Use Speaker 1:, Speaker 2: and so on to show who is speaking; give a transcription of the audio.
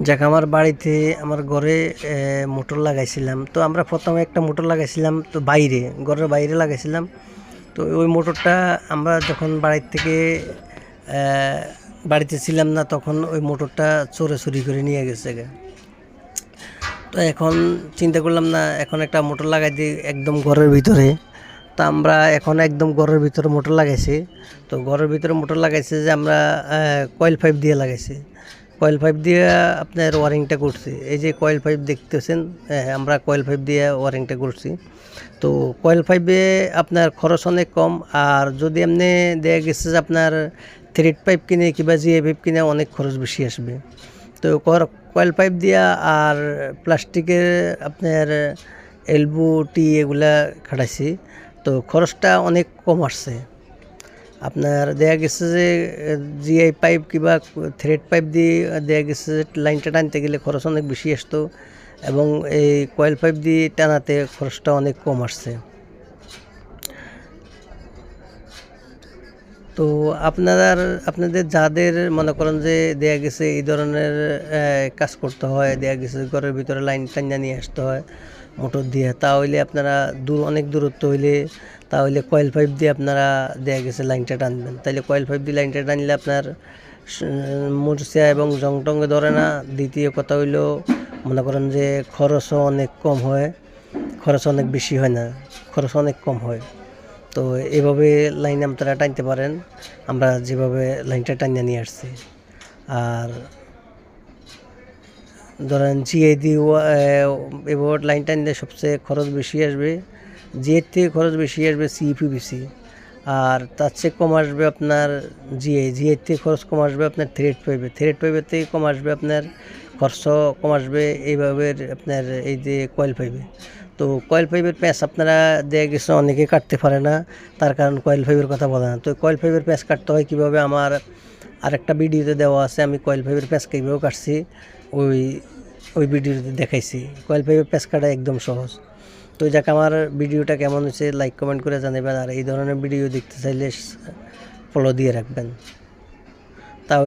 Speaker 1: যাক আমার বাড়িতে আমার ঘরে মোটর লাগাইছিলাম। তো আমরা প্রথমে একটা মোটর লাগাইছিলাম তো বাইরে, ঘরের বাইরে লাগাইছিলাম। তো ওই মোটরটা আমরা যখন বাড়ির থেকে বাড়িতে ছিলাম না তখন ওই মোটরটা চোরে চুরি করে নিয়ে গেছে গে। তো এখন চিন্তা করলাম না এখন একটা মোটর লাগাই দিই একদম ঘরের ভিতরে। তো আমরা এখন একদম ঘরের ভিতরে মোটর লাগাইছি। তো ঘরের ভিতরে মোটর লাগাইছে যে আমরা কয়েল পাইপ দিয়ে লাগাইছি। কয়েল পাইপ দিয়ে আপনার ওয়ারিংটা করছি। এই যে কয়েল পাইপ দেখতেছেন, আমরা কয়েল পাইপ দিয়ে ওয়ারিংটা করছি। তো কয়েল পাইপে আপনার খরচ অনেক কম। আর যদি এমনি দেখা গেছে যে আপনার থ্রেড পাইপ কিনে কিংবা জিএ পাইপ কিনে অনেক খরচ বেশি আসবে। তো কয়েল পাইপ দিয়া আর প্লাস্টিকের আপনার এলবো টি এগুলা খাটাইছি। তো খরচটা অনেক কম আসছে। আপনার দেখা গেছে যে জিআই পাইপ কিংবা থ্রেড পাইপ দিয়ে দেখা গেছে যে লাইনটা টানতে গেলে খরচ অনেক বেশি আসতো এবং এই কয়েল পাইপ দিয়ে টানাতে খরচটা অনেক কম আসছে। তো আপনাদের যাদের মনে করেন যে দেখা গেছে এই ধরনের কাজ করতে হয়, দেখা গেছে ঘরের ভিতরে লাইন টাইনা নিয়ে আসতে হয় মোটর দিয়ে, তাহলে আপনারা অনেক দূরত্ব হইলে তাহলে কয়েল পাইপ দিয়ে আপনারা দেখা গেছে লাইনটা টানবেন। তাইলে কয়েল পাইপ দিয়ে লাইনটা টানলে আপনার মরিচা এবং জং টঙ্গে ধরে না। দ্বিতীয় কথা হইলো মনে করেন যে খরচও অনেক কম হয়, খরচ অনেক বেশি হয় না, খরচ অনেক কম হয়। তো এভাবে লাইন আপনারা টানতে পারেন, আমরা যেভাবে লাইনটা টানিয়ে নিয়ে আসছি। আর ধরেন জিএ দিয়ে এবার লাইন টানলে সবচেয়ে খরচ বেশি আসবে, জিএর থেকে খরচ বেশি আসবে সিপিবিসি। আর তার চেয়ে কম আসবে আপনার জিএর থেকে খরচ কম আসবে আপনার থ্রেড পাইপের থেকে কম আসবে আপনার খরচ কম আসবে এইভাবে আপনার এই যে কয়েল পাইপে। তো কয়েল পাইপের প্যাঁচ আপনারা দেখা গেছে অনেকে কাটতে পারে না, তার কারণ কয়েল পাইপের কথা বলে না। তো কয়েল পাইপের প্যাঁচ কাটতে হয় কীভাবে আমার আরেকটা ভিডিওতে দেওয়া আছে, আমি কয়েল পাইপের প্যাঁচ কীভাবে কাটছি ওই ওই ভিডিওতে দেখাইছি। কয়েল পাইপের প্যাঁচ কাটা একদম সহজ। তো যাক আমার ভিডিওটা কেমন হয়েছে লাইক কমেন্ট করে জানাবেন। আর এই ধরনের ভিডিও দেখতে চাইলে ফলো দিয়ে রাখবেন।